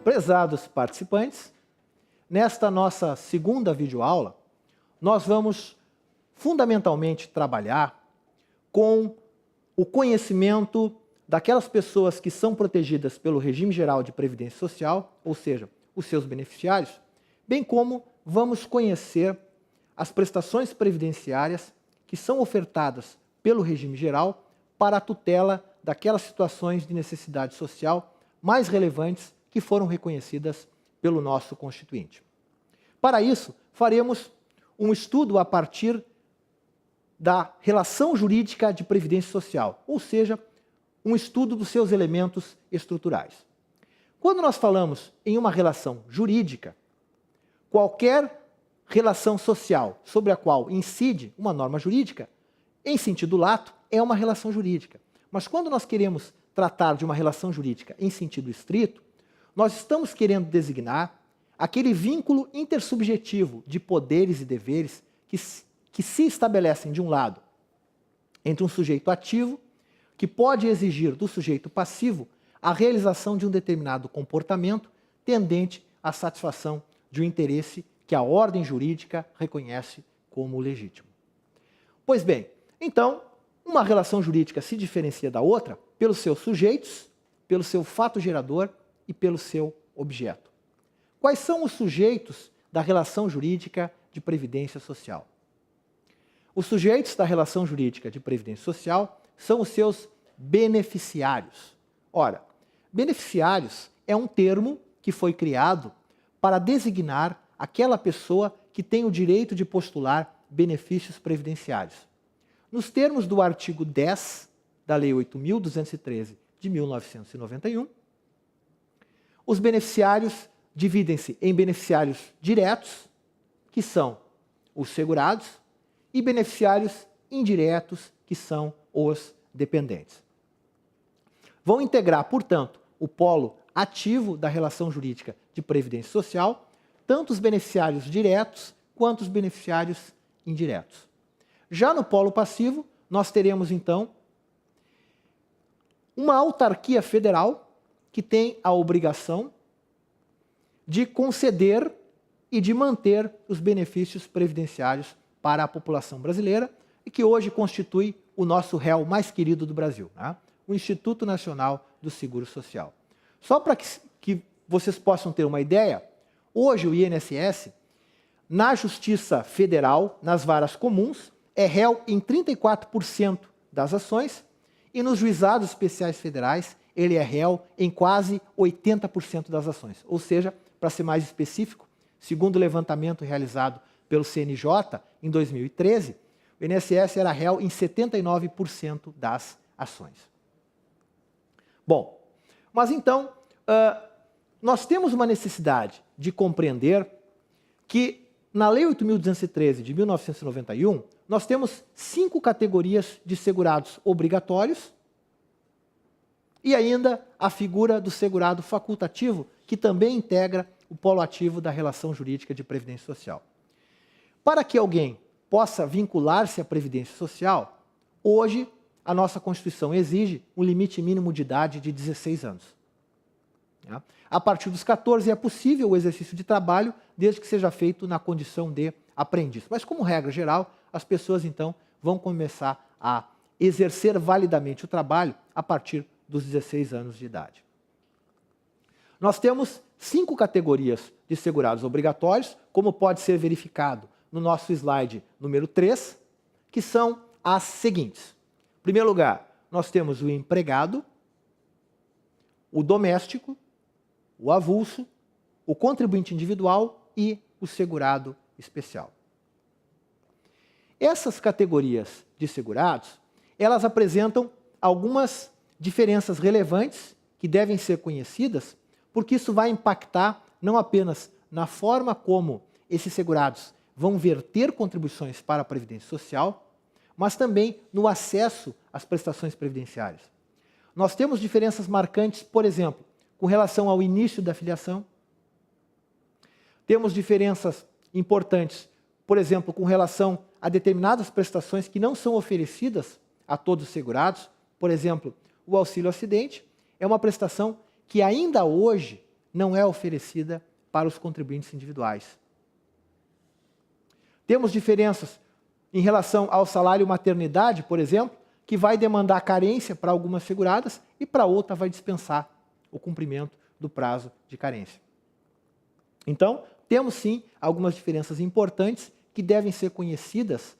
Prezados participantes, nesta nossa segunda videoaula, nós vamos fundamentalmente trabalhar com o conhecimento daquelas pessoas que são protegidas pelo regime geral de previdência social, ou seja, os seus beneficiários, bem como vamos conhecer as prestações previdenciárias que são ofertadas pelo regime geral para a tutela daquelas situações de necessidade social mais relevantes que foram reconhecidas pelo nosso Constituinte. Para isso, faremos um estudo a partir da relação jurídica de previdência social, ou seja, um estudo dos seus elementos estruturais. Quando nós falamos em uma relação jurídica, qualquer relação social sobre a qual incide uma norma jurídica, em sentido lato, é uma relação jurídica. Mas quando nós queremos tratar de uma relação jurídica em sentido estrito, nós estamos querendo designar aquele vínculo intersubjetivo de poderes e deveres que se estabelecem, de um lado, entre um sujeito ativo, que pode exigir do sujeito passivo a realização de um determinado comportamento tendente à satisfação de um interesse que a ordem jurídica reconhece como legítimo. Pois bem, então, uma relação jurídica se diferencia da outra pelos seus sujeitos, pelo seu fato gerador e pelo seu objeto. Quais são os sujeitos da relação jurídica de previdência social? Os sujeitos da relação jurídica de previdência social são os seus beneficiários. Ora, beneficiários é um termo que foi criado para designar aquela pessoa que tem o direito de postular benefícios previdenciários. Nos termos do artigo 10 da Lei 8.213 de 1991, os beneficiários dividem-se em beneficiários diretos, que são os segurados, e beneficiários indiretos, que são os dependentes. Vão integrar, portanto, o polo ativo da relação jurídica de previdência social, tanto os beneficiários diretos quanto os beneficiários indiretos. Já no polo passivo, nós teremos, então, uma autarquia federal que tem a obrigação de conceder e de manter os benefícios previdenciários para a população brasileira e que hoje constitui o nosso réu mais querido do Brasil, né? O Instituto Nacional do Seguro Social. Só para que vocês possam ter uma ideia, hoje o INSS, na Justiça Federal, nas varas comuns, é réu em 34% das ações e nos juizados especiais federais ele é réu em quase 80% das ações. Ou seja, para ser mais específico, segundo o levantamento realizado pelo CNJ em 2013, o INSS era réu em 79% das ações. Bom, mas então, nós temos uma necessidade de compreender que na Lei 8.213 de 1991, nós temos 5 categorias de segurados obrigatórios e ainda a figura do segurado facultativo, que também integra o polo ativo da relação jurídica de previdência social. Para que alguém possa vincular-se à previdência social, hoje a nossa Constituição exige um limite mínimo de idade de 16 anos. A partir dos 14 é possível o exercício de trabalho, desde que seja feito na condição de aprendiz. Mas, como regra geral, as pessoas, então, vão começar a exercer validamente o trabalho a partir dos 16 anos de idade. Nós temos 5 categorias de segurados obrigatórios, como pode ser verificado no nosso slide número 3, que são as seguintes. Em primeiro lugar, nós temos o empregado, o doméstico, o avulso, o contribuinte individual e o segurado especial. Essas categorias de segurados, elas apresentam algumas diferenças relevantes que devem ser conhecidas, porque isso vai impactar não apenas na forma como esses segurados vão verter contribuições para a Previdência Social, mas também no acesso às prestações previdenciárias. Nós temos diferenças marcantes, por exemplo, com relação ao início da filiação. Temos diferenças importantes, por exemplo, com relação a determinadas prestações que não são oferecidas a todos os segurados. Por exemplo, o auxílio acidente é uma prestação que ainda hoje não é oferecida para os contribuintes individuais. Temos diferenças em relação ao salário maternidade, por exemplo, que vai demandar carência para algumas seguradas e para outra vai dispensar o cumprimento do prazo de carência. Então, temos sim algumas diferenças importantes que devem ser conhecidas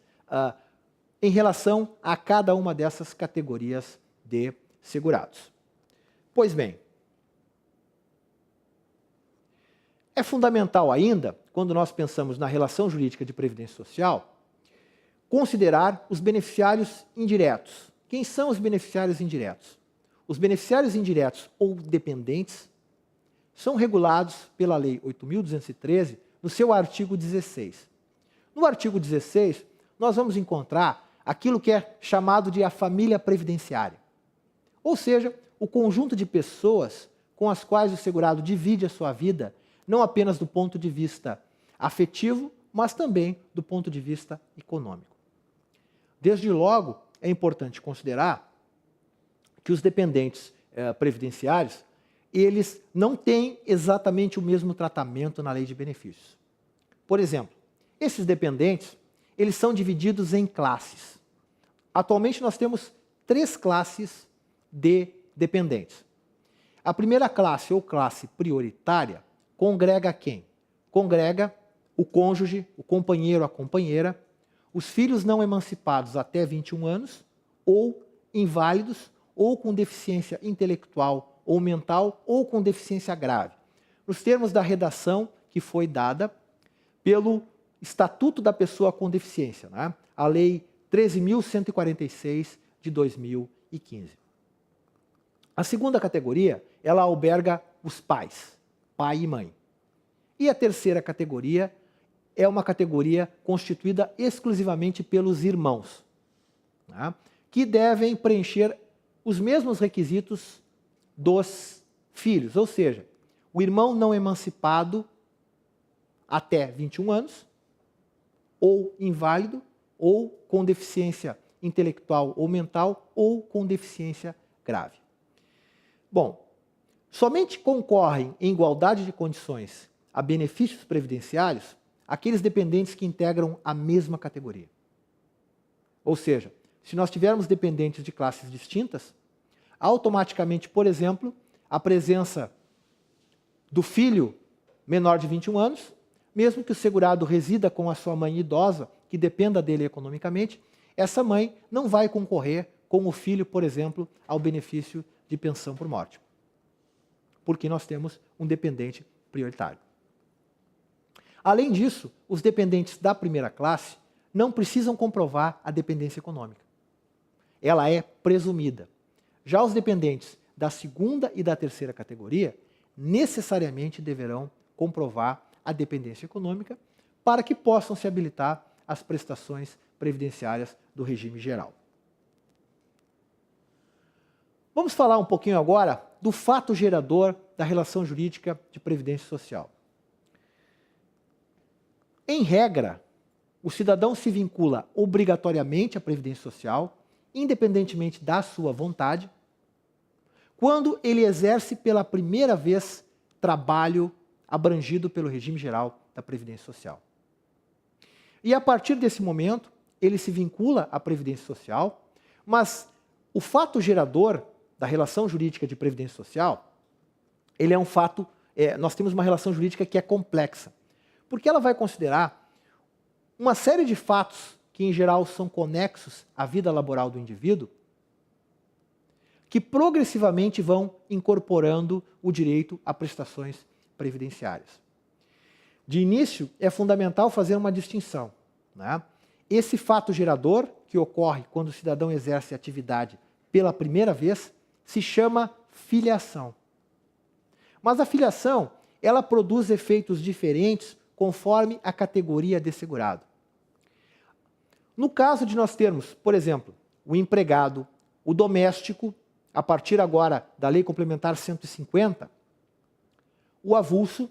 em relação a cada uma dessas categorias de segurados. Pois bem, é fundamental ainda, quando nós pensamos na relação jurídica de previdência social, considerar os beneficiários indiretos. Quem são os beneficiários indiretos? Os beneficiários indiretos ou dependentes são regulados pela Lei 8.213 no seu artigo 16. No artigo 16, nós vamos encontrar aquilo que é chamado de a família previdenciária. Ou seja, o conjunto de pessoas com as quais o segurado divide a sua vida, não apenas do ponto de vista afetivo, mas também do ponto de vista econômico. Desde logo, é importante considerar que os dependentes previdenciários, eles não têm exatamente o mesmo tratamento na lei de benefícios. Por exemplo, esses dependentes, eles são divididos em classes. Atualmente nós temos 3 classes de dependentes. A primeira classe, ou classe prioritária, congrega quem? Congrega o cônjuge, o companheiro, a companheira, os filhos não emancipados até 21 anos, ou inválidos, ou com deficiência intelectual ou mental, ou com deficiência grave. Nos termos da redação que foi dada pelo Estatuto da Pessoa com Deficiência, né? A Lei 13.146 de 2015. A segunda categoria, ela alberga os pais, pai e mãe. E a terceira categoria é uma categoria constituída exclusivamente pelos irmãos, né? Que devem preencher os mesmos requisitos dos filhos, ou seja, o irmão não emancipado até 21 anos, ou inválido, ou com deficiência intelectual ou mental, ou com deficiência grave. Bom, somente concorrem em igualdade de condições a benefícios previdenciários aqueles dependentes que integram a mesma categoria. Ou seja, se nós tivermos dependentes de classes distintas, automaticamente, por exemplo, a presença do filho menor de 21 anos, mesmo que o segurado resida com a sua mãe idosa, que dependa dele economicamente, essa mãe não vai concorrer com o filho, por exemplo, ao benefício de pensão por morte, porque nós temos um dependente prioritário. Além disso, os dependentes da primeira classe não precisam comprovar a dependência econômica. Ela é presumida. Já os dependentes da segunda e da terceira categoria necessariamente deverão comprovar a dependência econômica para que possam se habilitar às prestações previdenciárias do regime geral. Vamos falar um pouquinho agora do fato gerador da relação jurídica de previdência social. Em regra, o cidadão se vincula obrigatoriamente à previdência social, independentemente da sua vontade, quando ele exerce pela primeira vez trabalho abrangido pelo regime geral da Previdência Social. E a partir desse momento, ele se vincula à Previdência Social, mas o fato gerador da relação jurídica de Previdência Social, ele é um fato, nós temos uma relação jurídica que é complexa, porque ela vai considerar uma série de fatos que, em geral, são conexos à vida laboral do indivíduo, que progressivamente vão incorporando o direito a prestações previdenciárias. De início, é fundamental fazer uma distinção, né? Esse fato gerador, que ocorre quando o cidadão exerce atividade pela primeira vez, se chama filiação. Mas a filiação, ela produz efeitos diferentes conforme a categoria de segurado. No caso de nós termos, por exemplo, o empregado, o doméstico, a partir agora da Lei Complementar 150, o avulso,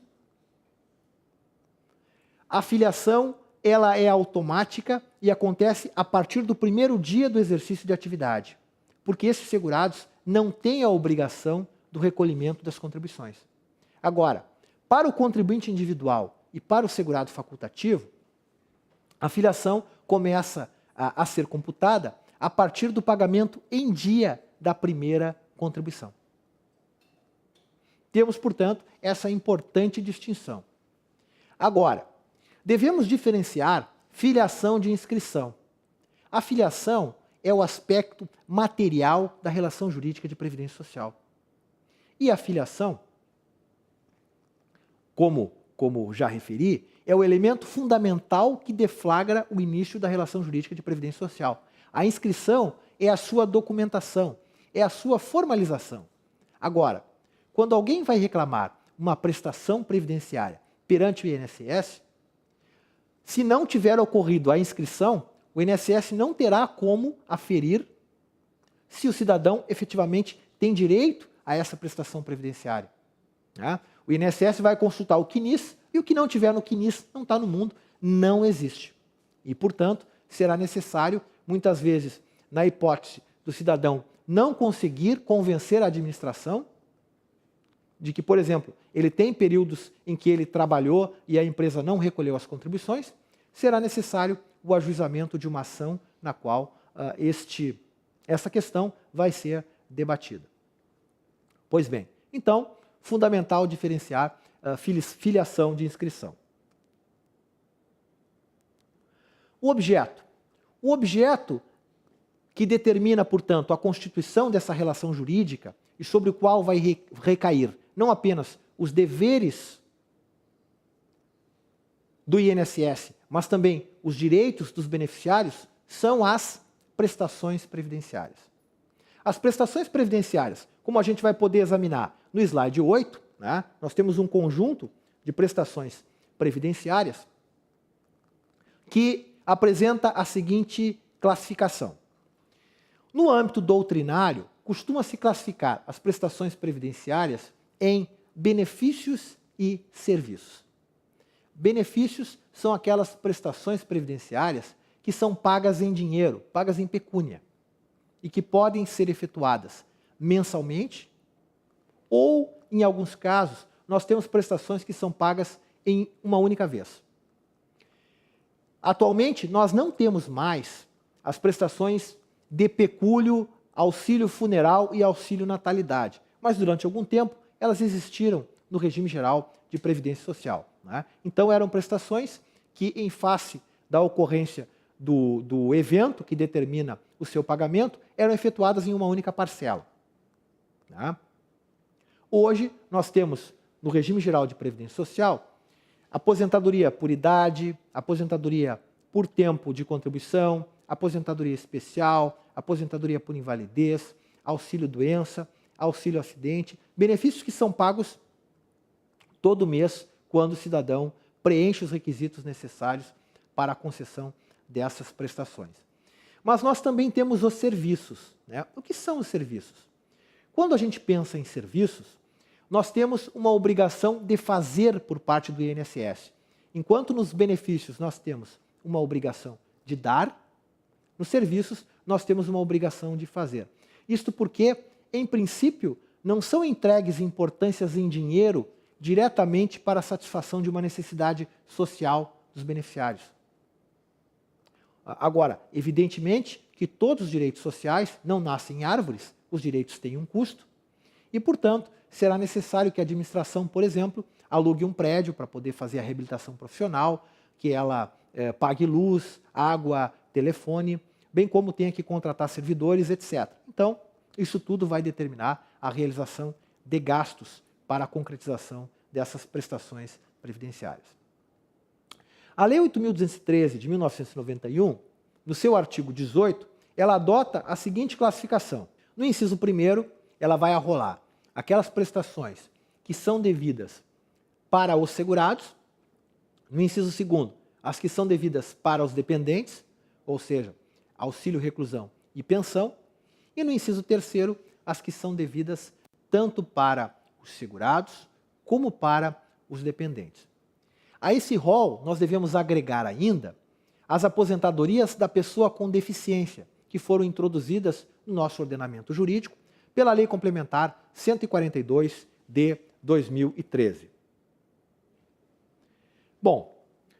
a filiação ela é automática e acontece a partir do primeiro dia do exercício de atividade, porque esses segurados não têm a obrigação do recolhimento das contribuições. Agora, para o contribuinte individual e para o segurado facultativo, a filiação começa a ser computada a partir do pagamento em dia da primeira contribuição. Temos, portanto, essa importante distinção. Agora, devemos diferenciar filiação de inscrição. A filiação é o aspecto material da relação jurídica de previdência social. E a filiação, como já referi, é o elemento fundamental que deflagra o início da relação jurídica de previdência social. A inscrição é a sua documentação, é a sua formalização. Agora, quando alguém vai reclamar uma prestação previdenciária perante o INSS, se não tiver ocorrido a inscrição, o INSS não terá como aferir se o cidadão efetivamente tem direito a essa prestação previdenciária. O INSS vai consultar o CNIS e o que não tiver no CNIS não está no mundo, não existe. E, portanto, será necessário, muitas vezes, na hipótese do cidadão não conseguir convencer a administração de que, por exemplo, ele tem períodos em que ele trabalhou e a empresa não recolheu as contribuições, será necessário o ajuizamento de uma ação na qual essa questão vai ser debatida. Pois bem, então, fundamental diferenciar filiação de inscrição. O objeto que determina, portanto, a constituição dessa relação jurídica e sobre o qual vai recair não apenas os deveres do INSS, mas também os direitos dos beneficiários, são as prestações previdenciárias. As prestações previdenciárias, como a gente vai poder examinar no slide 8, nós temos um conjunto de prestações previdenciárias que apresenta a seguinte classificação. No âmbito doutrinário, costuma-se classificar as prestações previdenciárias em benefícios e serviços. Benefícios são aquelas prestações previdenciárias que são pagas em dinheiro, pagas em pecúnia, e que podem ser efetuadas mensalmente ou, em alguns casos, nós temos prestações que são pagas em uma única vez. Atualmente, nós não temos mais as prestações de pecúlio, auxílio funeral e auxílio natalidade, mas durante algum tempo elas existiram no regime geral de previdência social. Então eram prestações que, em face da ocorrência do evento que determina o seu pagamento, eram efetuadas em uma única parcela. Hoje, nós temos, no regime geral de previdência social, aposentadoria por idade, aposentadoria por tempo de contribuição, aposentadoria especial, aposentadoria por invalidez, auxílio-doença, auxílio-acidente, benefícios que são pagos todo mês quando o cidadão preenche os requisitos necessários para a concessão dessas prestações. Mas nós também temos os serviços. O que são os serviços? Quando a gente pensa em serviços, nós temos uma obrigação de fazer por parte do INSS. Enquanto nos benefícios nós temos uma obrigação de dar, nos serviços nós temos uma obrigação de fazer. Isto porque, em princípio, não são entregues importâncias em dinheiro diretamente para a satisfação de uma necessidade social dos beneficiários. Agora, evidentemente que todos os direitos sociais não nascem em árvores, os direitos têm um custo e, portanto, será necessário que a administração, por exemplo, alugue um prédio para poder fazer a reabilitação profissional, que ela pague luz, água, telefone, bem como tenha que contratar servidores, etc. Então, isso tudo vai determinar a realização de gastos para a concretização dessas prestações previdenciárias. A Lei 8.213 de 1991, no seu artigo 18, ela adota a seguinte classificação. No inciso 1º, ela vai arrolar aquelas prestações que são devidas para os segurados. No inciso 2º, as que são devidas para os dependentes, ou seja, auxílio, reclusão e pensão. E no inciso 3º, as que são devidas tanto para os segurados como para os dependentes. A esse rol, nós devemos agregar ainda as aposentadorias da pessoa com deficiência, que foram introduzidas no nosso ordenamento jurídico pela Lei Complementar 142 de 2013. Bom,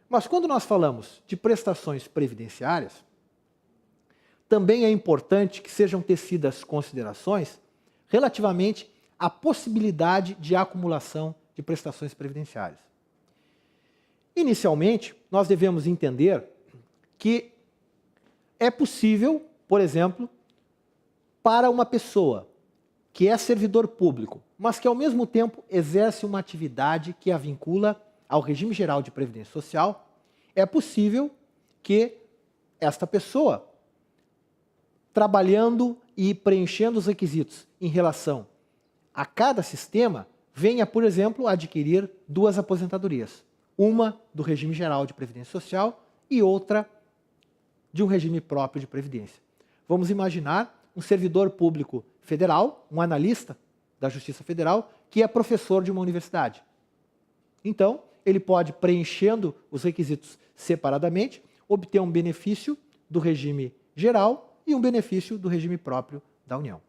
mas quando nós falamos de prestações previdenciárias, também é importante que sejam tecidas considerações relativamente à possibilidade de acumulação de prestações previdenciárias. Inicialmente, nós devemos entender que é possível, por exemplo, para uma pessoa que é servidor público, mas que ao mesmo tempo exerce uma atividade que a vincula ao regime geral de previdência social, é possível que esta pessoa, trabalhando e preenchendo os requisitos em relação a cada sistema, venha, por exemplo, adquirir duas aposentadorias. Uma do regime geral de previdência social e outra de um regime próprio de previdência. Vamos imaginar um servidor público federal, um analista da Justiça Federal, que é professor de uma universidade. Então, ele pode, preenchendo os requisitos separadamente, obter um benefício do regime geral e um benefício do regime próprio da União.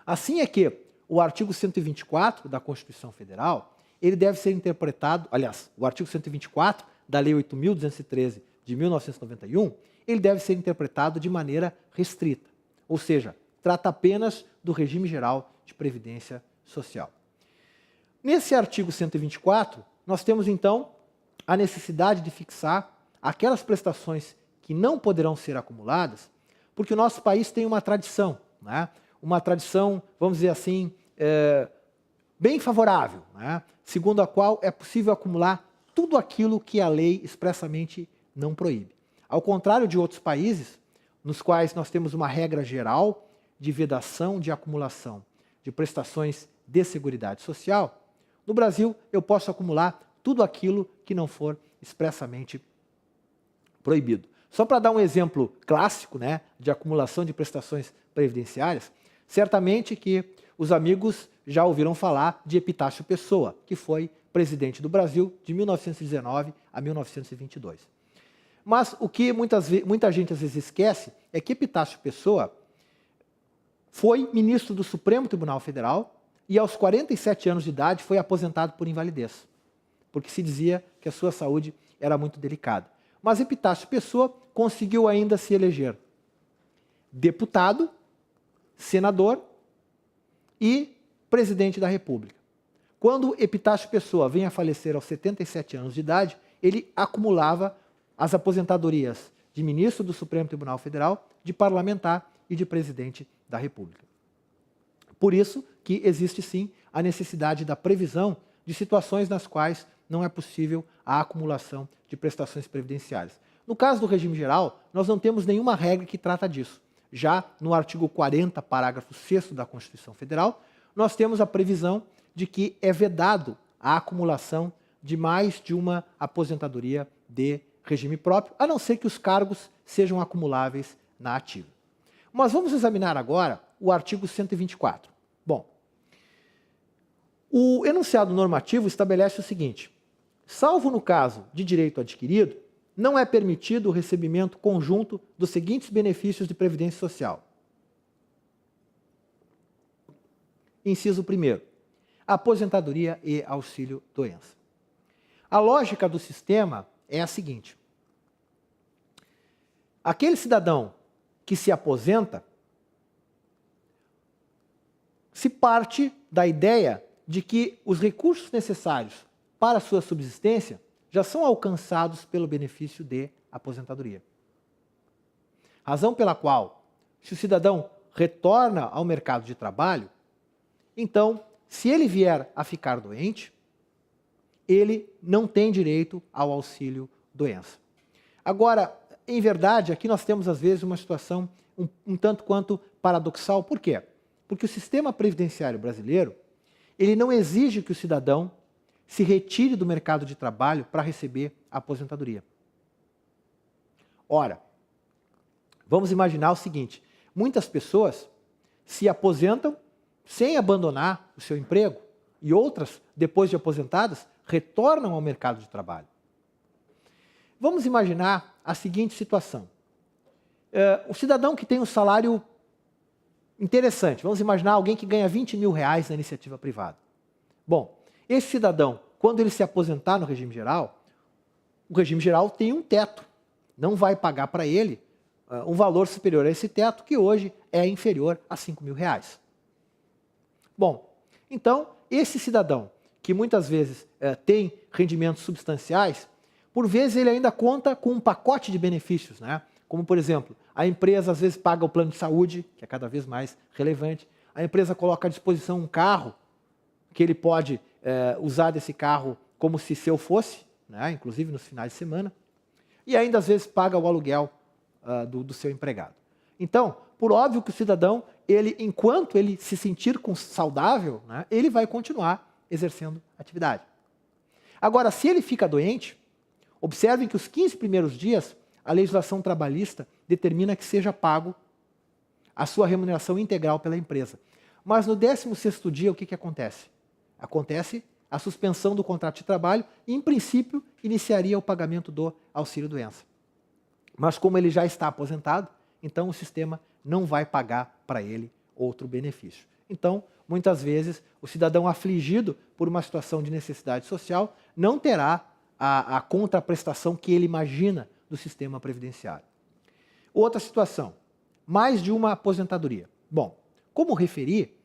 Assim é que o artigo 124 da Constituição Federal, ele deve ser interpretado, aliás, o artigo 124 da Lei 8.213 de 1991, ele deve ser interpretado de maneira restrita, ou seja, trata apenas do regime geral de previdência social. Nesse artigo 124, nós temos então a necessidade de fixar aquelas prestações que não poderão ser acumuladas, porque o nosso país tem uma tradição, né? Uma tradição, vamos dizer assim, bem favorável, né? Segundo a qual é possível acumular tudo aquilo que a lei expressamente não proíbe. Ao contrário de outros países, nos quais nós temos uma regra geral de vedação de acumulação de prestações de seguridade social, no Brasil eu posso acumular tudo aquilo que não for expressamente proibido. Só para dar um exemplo clássico, né, de acumulação de prestações previdenciárias, certamente que os amigos já ouviram falar de Epitácio Pessoa, que foi presidente do Brasil de 1919 a 1922. Mas o que muita gente às vezes esquece é que Epitácio Pessoa foi ministro do Supremo Tribunal Federal e aos 47 anos de idade foi aposentado por invalidez, porque se dizia que a sua saúde era muito delicada. Mas Epitácio Pessoa conseguiu ainda se eleger deputado, senador e presidente da República. Quando Epitácio Pessoa vem a falecer aos 77 anos de idade, ele acumulava as aposentadorias de ministro do Supremo Tribunal Federal, de parlamentar e de presidente da República. Por isso que existe sim a necessidade da previsão de situações nas quais não é possível a acumulação de prestações previdenciárias. No caso do regime geral, nós não temos nenhuma regra que trata disso. Já no artigo 40, parágrafo 6º da Constituição Federal, nós temos a previsão de que é vedado a acumulação de mais de uma aposentadoria de regime próprio, a não ser que os cargos sejam acumuláveis na ativa. Mas vamos examinar agora o artigo 124. Bom, o enunciado normativo estabelece o seguinte: salvo no caso de direito adquirido, não é permitido o recebimento conjunto dos seguintes benefícios de previdência social. Inciso 1º, aposentadoria e auxílio-doença. A lógica do sistema é a seguinte: aquele cidadão que se aposenta se parte da ideia de que os recursos necessários para a sua subsistência já são alcançados pelo benefício de aposentadoria. Razão pela qual, se o cidadão retorna ao mercado de trabalho, então, se ele vier a ficar doente, ele não tem direito ao auxílio-doença. Agora, em verdade, aqui nós temos às vezes uma situação um tanto quanto paradoxal. Por quê? Porque o sistema previdenciário brasileiro, ele não exige que o cidadão se retire do mercado de trabalho para receber a aposentadoria. Ora, vamos imaginar o seguinte: muitas pessoas se aposentam sem abandonar o seu emprego e outras, depois de aposentadas, retornam ao mercado de trabalho. Vamos imaginar a seguinte situação. O cidadão que tem um salário interessante, vamos imaginar alguém que ganha 20 mil reais na iniciativa privada. Bom, esse cidadão, quando ele se aposentar no regime geral, o regime geral tem um teto. Não vai pagar para ele um valor superior a esse teto, que hoje é inferior a R$5.000. Bom, então, esse cidadão, que muitas vezes tem rendimentos substanciais, por vezes ele ainda conta com um pacote de benefícios, né? Como, por exemplo, a empresa às vezes paga o plano de saúde, que é cada vez mais relevante, a empresa coloca à disposição um carro, que ele pode usar desse carro como se seu fosse, né? Inclusive nos finais de semana, e ainda às vezes paga o aluguel do seu empregado. Então, por óbvio que o cidadão, enquanto ele se sentir saudável, né, ele vai continuar exercendo atividade. Agora, se ele fica doente, observem que os 15 primeiros dias, a legislação trabalhista determina que seja pago a sua remuneração integral pela empresa. Mas no 16º dia, o que acontece? Acontece a suspensão do contrato de trabalho e, em princípio, iniciaria o pagamento do auxílio-doença. Mas como ele já está aposentado, então o sistema não vai pagar para ele outro benefício. Então, muitas vezes, o cidadão afligido por uma situação de necessidade social não terá a contraprestação que ele imagina do sistema previdenciário. Outra situação, mais de uma aposentadoria. Bom, como referi,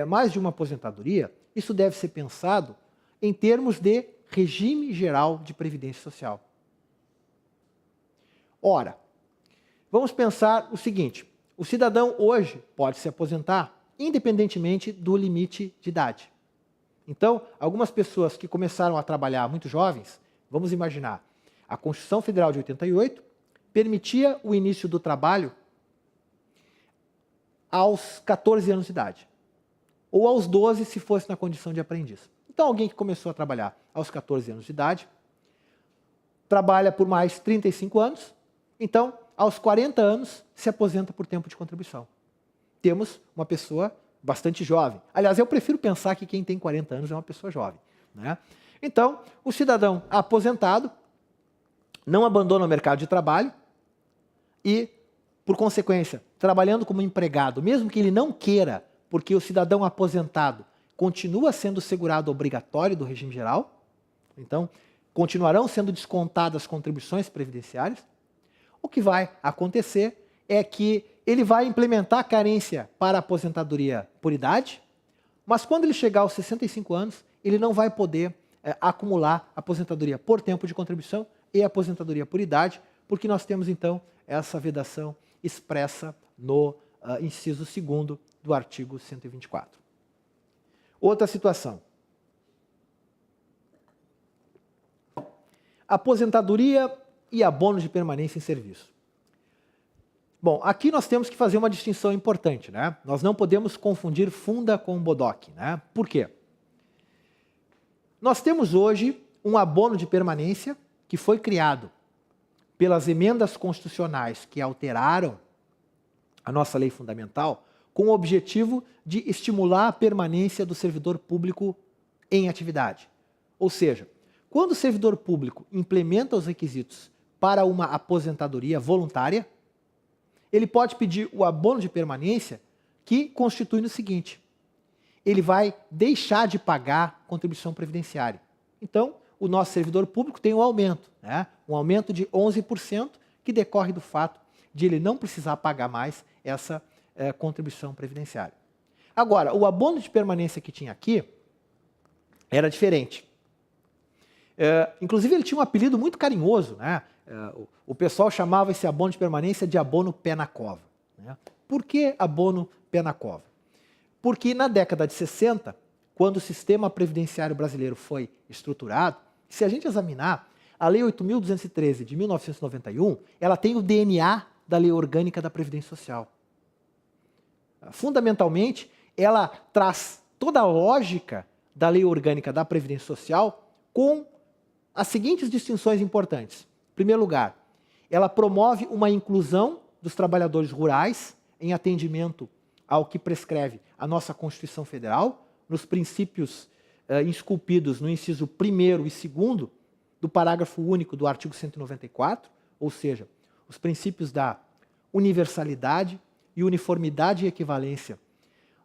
mais de uma aposentadoria, isso deve ser pensado em termos de regime geral de previdência social. Ora, vamos pensar o seguinte, o cidadão hoje pode se aposentar independentemente do limite de idade. Então, algumas pessoas que começaram a trabalhar muito jovens, vamos imaginar, a Constituição Federal de 88 permitia o início do trabalho aos 14 anos de idade, ou aos 12 se fosse na condição de aprendiz. Então, alguém que começou a trabalhar aos 14 anos de idade, trabalha por mais 35 anos, então, aos 40 anos, se aposenta por tempo de contribuição. Temos uma pessoa bastante jovem. Aliás, eu prefiro pensar que quem tem 40 anos é uma pessoa jovem, né? Então, o cidadão aposentado não abandona o mercado de trabalho e, por consequência, trabalhando como empregado, mesmo que ele não queira, porque o cidadão aposentado continua sendo segurado obrigatório do regime geral, então, continuarão sendo descontadas as contribuições previdenciárias. O que vai acontecer é que ele vai implementar a carência para a aposentadoria por idade, mas quando ele chegar aos 65 anos, ele não vai poder acumular aposentadoria por tempo de contribuição e aposentadoria por idade, porque nós temos então essa vedação expressa no inciso 2º do artigo 124. Outra situação. Aposentadoria e abono de permanência em serviço. Bom, aqui nós temos que fazer uma distinção importante, né? Nós não podemos confundir funda com bodoque, né? Por quê? Nós temos hoje um abono de permanência que foi criado pelas emendas constitucionais que alteraram a nossa lei fundamental com o objetivo de estimular a permanência do servidor público em atividade. Ou seja, quando o servidor público implementa os requisitos para uma aposentadoria voluntária, ele pode pedir o abono de permanência, que constitui no seguinte: ele vai deixar de pagar contribuição previdenciária. Então, o nosso servidor público tem um aumento, né? Um aumento de 11%, que decorre do fato de ele não precisar pagar mais essa contribuição previdenciária. Agora, o abono de permanência que tinha aqui era diferente. Inclusive, ele tinha um apelido muito carinhoso, né? O pessoal chamava esse abono de permanência de abono pé na cova, né? Por que abono pé na cova? Porque na década de 60, quando o sistema previdenciário brasileiro foi estruturado, se a gente examinar, a Lei 8.213 de 1991, ela tem o DNA da Lei Orgânica da Previdência Social. Fundamentalmente, ela traz toda a lógica da Lei Orgânica da Previdência Social com as seguintes distinções importantes. Em primeiro lugar, ela promove uma inclusão dos trabalhadores rurais em atendimento ao que prescreve a nossa Constituição Federal, nos princípios esculpidos no inciso 1º e 2º do parágrafo único do artigo 194, ou seja, os princípios da universalidade e uniformidade e equivalência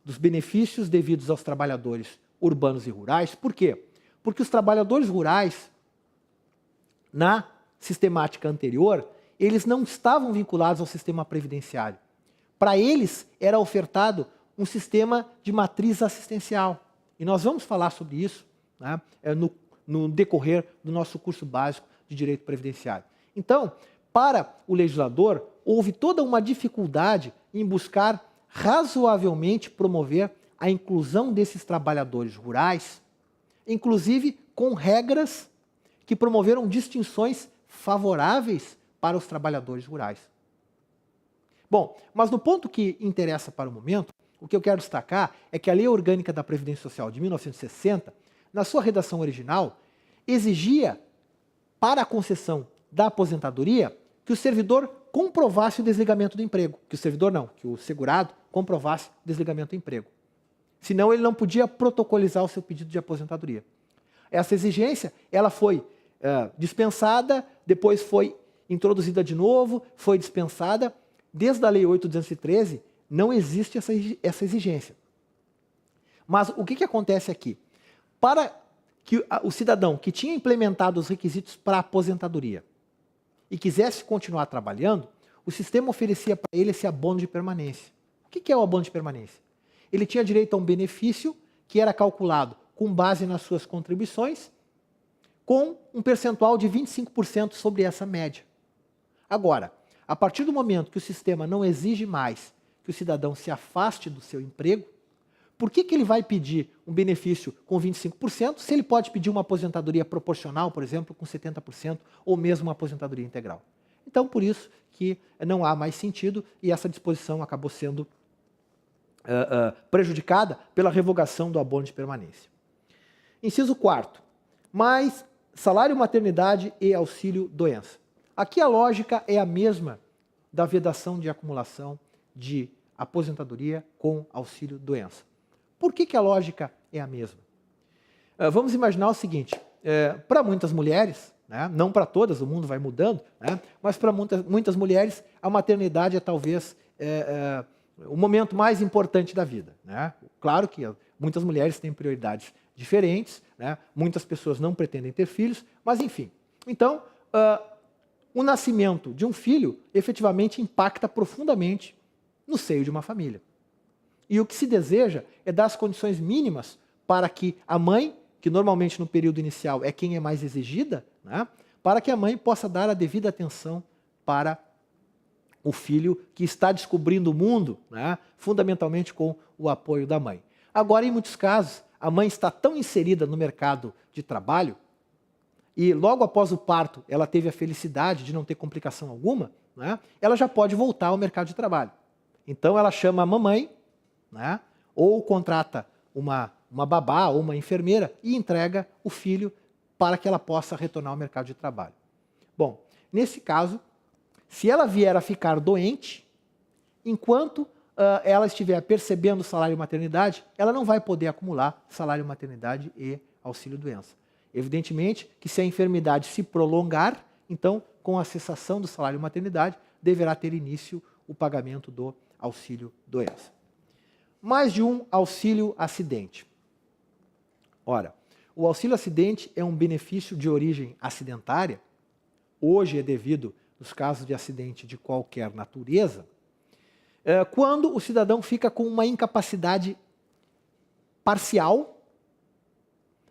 dos benefícios devidos aos trabalhadores urbanos e rurais. Por quê? Porque os trabalhadores rurais, na sistemática anterior, eles não estavam vinculados ao sistema previdenciário. Para eles, era ofertado um sistema de matriz assistencial. E nós vamos falar sobre isso, né, no decorrer do nosso curso básico de Direito Previdenciário. Então, para o legislador, houve toda uma dificuldade em buscar razoavelmente promover a inclusão desses trabalhadores rurais, inclusive com regras que promoveram distinções favoráveis para os trabalhadores rurais. Bom, mas no ponto que interessa para o momento, o que eu quero destacar é que a Lei Orgânica da Previdência Social de 1960, na sua redação original, exigia, para a concessão da aposentadoria, que o servidor comprovasse o desligamento do emprego. Que o servidor não, que o segurado comprovasse o desligamento do emprego. Senão ele não podia protocolizar o seu pedido de aposentadoria. Essa exigência, ela foi dispensada, depois foi introduzida de novo, foi dispensada. Desde a Lei 8.213, não existe essa exigência. Mas o que acontece aqui? Para que o cidadão que tinha implementado os requisitos para a aposentadoria e quisesse continuar trabalhando, o sistema oferecia para ele esse abono de permanência. O que é o abono de permanência? Ele tinha direito a um benefício que era calculado com base nas suas contribuições, com um percentual de 25% sobre essa média. Agora, a partir do momento que o sistema não exige mais que o cidadão se afaste do seu emprego, por que ele vai pedir um benefício com 25% se ele pode pedir uma aposentadoria proporcional, por exemplo, com 70% ou mesmo uma aposentadoria integral? Então, por isso que não há mais sentido e essa disposição acabou sendo prejudicada pela revogação do abono de permanência. Inciso 4º, mais salário maternidade e auxílio doença. Aqui a lógica é a mesma da vedação de acumulação de aposentadoria com auxílio doença. Por que a lógica é a mesma? Vamos imaginar o seguinte, para muitas mulheres, né, não para todas, o mundo vai mudando, né, mas para muitas mulheres a maternidade é talvez o momento mais importante da vida. Né? Claro que muitas mulheres têm prioridades diferentes, né, muitas pessoas não pretendem ter filhos, mas enfim. Então, o nascimento de um filho efetivamente impacta profundamente no seio de uma família. E o que se deseja é dar as condições mínimas para que a mãe, que normalmente no período inicial é quem é mais exigida, né, para que a mãe possa dar a devida atenção para o filho que está descobrindo o mundo, né, fundamentalmente com o apoio da mãe. Agora, em muitos casos, a mãe está tão inserida no mercado de trabalho e logo após o parto ela teve a felicidade de não ter complicação alguma, né, ela já pode voltar ao mercado de trabalho. Então ela chama a mamãe, né, ou contrata uma babá ou uma enfermeira e entrega o filho para que ela possa retornar ao mercado de trabalho. Bom, nesse caso, se ela vier a ficar doente, enquanto ela estiver percebendo o salário maternidade, ela não vai poder acumular salário maternidade e auxílio doença. Evidentemente que se a enfermidade se prolongar, então com a cessação do salário maternidade, deverá ter início o pagamento do auxílio doença. Mais de um auxílio acidente. Ora, o auxílio acidente é um benefício de origem acidentária, hoje é devido nos casos de acidente de qualquer natureza, quando o cidadão fica com uma incapacidade parcial,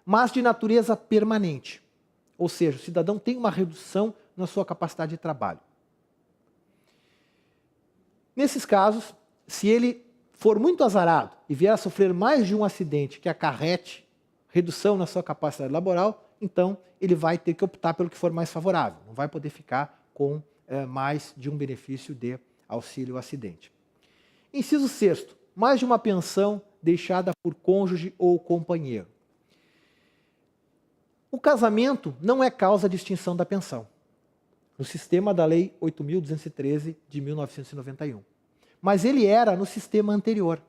mas de natureza permanente. Ou seja, o cidadão tem uma redução na sua capacidade de trabalho. Nesses casos, se ele for muito azarado e vier a sofrer mais de um acidente que acarrete redução na sua capacidade laboral, então ele vai ter que optar pelo que for mais favorável. Não vai poder ficar com mais de um benefício de auxílio acidente. Inciso 6º, mais de uma pensão deixada por cônjuge ou companheiro. O casamento não é causa de extinção da pensão, no sistema da Lei 8.213 de 1991. Mas ele era no sistema anterior.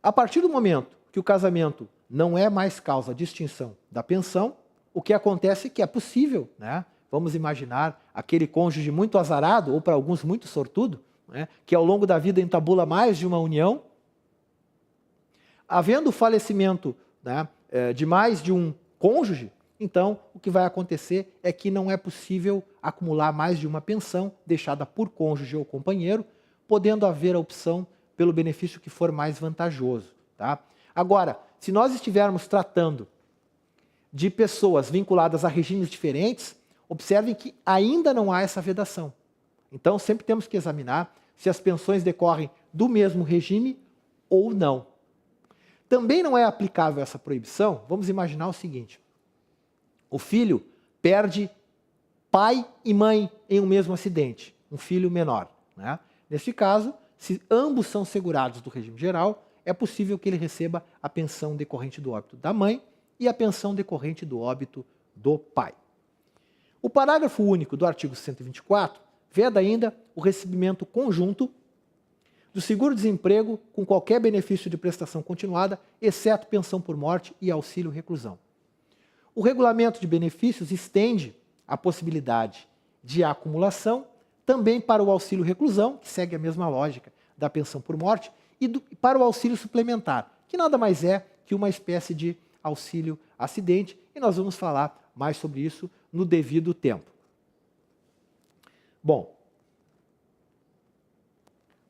A partir do momento que o casamento não é mais causa de extinção da pensão, o que acontece é que é possível, né? Vamos imaginar aquele cônjuge muito azarado, ou para alguns muito sortudo, né? Que ao longo da vida entabula mais de uma união, Havendo o falecimento, né, de mais de um cônjuge, então o que vai acontecer é que não é possível acumular mais de uma pensão deixada por cônjuge ou companheiro, podendo haver a opção pelo benefício que for mais vantajoso. Tá? Agora, se nós estivermos tratando de pessoas vinculadas a regimes diferentes, observem que ainda não há essa vedação. Então, sempre temos que examinar se as pensões decorrem do mesmo regime ou não. Também não é aplicável essa proibição, vamos imaginar o seguinte: o filho perde pai e mãe em um mesmo acidente, um filho menor. Né? Neste caso, se ambos são segurados do regime geral, é possível que ele receba a pensão decorrente do óbito da mãe e a pensão decorrente do óbito do pai. O parágrafo único do artigo 124 veda ainda o recebimento conjunto do seguro-desemprego com qualquer benefício de prestação continuada, exceto pensão por morte e auxílio reclusão. O regulamento de benefícios estende a possibilidade de acumulação também para o auxílio reclusão, que segue a mesma lógica da pensão por morte, e para o auxílio suplementar, que nada mais é que uma espécie de auxílio acidente, e nós vamos falar mais sobre isso no devido tempo. Bom,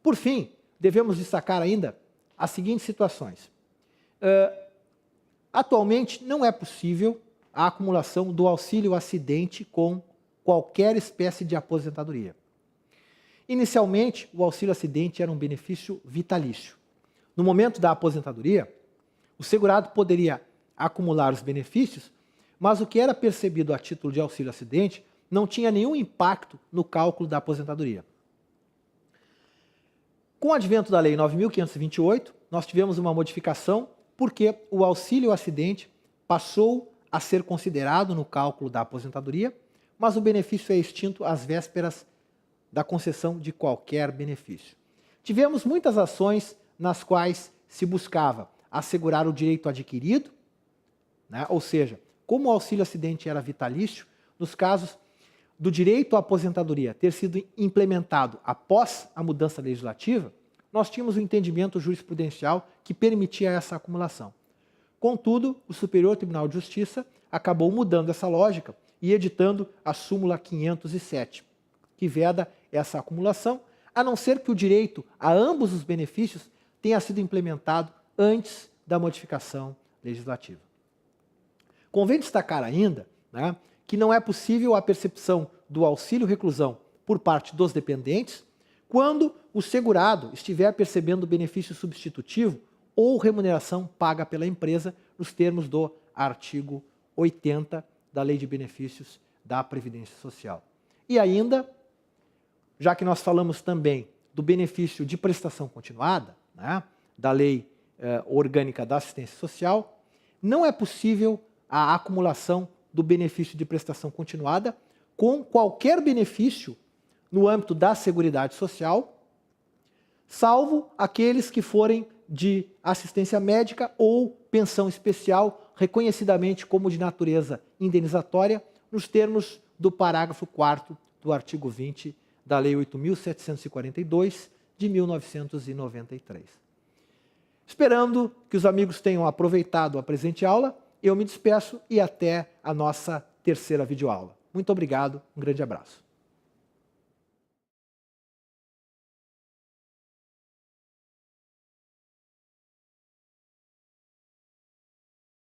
por fim, devemos destacar ainda as seguintes situações. Atualmente, não é possível a acumulação do auxílio acidente com qualquer espécie de aposentadoria. Inicialmente, o auxílio acidente era um benefício vitalício. No momento da aposentadoria, o segurado poderia acumular os benefícios, mas o que era percebido a título de auxílio acidente não tinha nenhum impacto no cálculo da aposentadoria. Com o advento da Lei 9.528, nós tivemos uma modificação porque o auxílio acidente passou a ser considerado no cálculo da aposentadoria, mas o benefício é extinto às vésperas da concessão de qualquer benefício. Tivemos muitas ações nas quais se buscava assegurar o direito adquirido, né? Ou seja, como o auxílio acidente era vitalício, nos casos do direito à aposentadoria ter sido implementado após a mudança legislativa, nós tínhamos um entendimento jurisprudencial que permitia essa acumulação. Contudo, o Superior Tribunal de Justiça acabou mudando essa lógica e editando a súmula 507, que veda essa acumulação, a não ser que o direito a ambos os benefícios tenha sido implementado antes da modificação legislativa. Convém destacar ainda, né, que não é possível a percepção do auxílio reclusão por parte dos dependentes quando o segurado estiver percebendo benefício substitutivo ou remuneração paga pela empresa nos termos do artigo 80 da Lei de Benefícios da Previdência Social. E ainda, já que nós falamos também do benefício de prestação continuada, né, da Lei Orgânica da Assistência Social, não é possível a acumulação do benefício de prestação continuada com qualquer benefício no âmbito da Seguridade Social, salvo aqueles que forem de assistência médica ou pensão especial, reconhecidamente como de natureza indenizatória, nos termos do parágrafo 4º do artigo 20 da Lei 8.742, de 1993. Esperando que os amigos tenham aproveitado a presente aula, eu me despeço e até a nossa terceira videoaula. Muito obrigado, um grande abraço.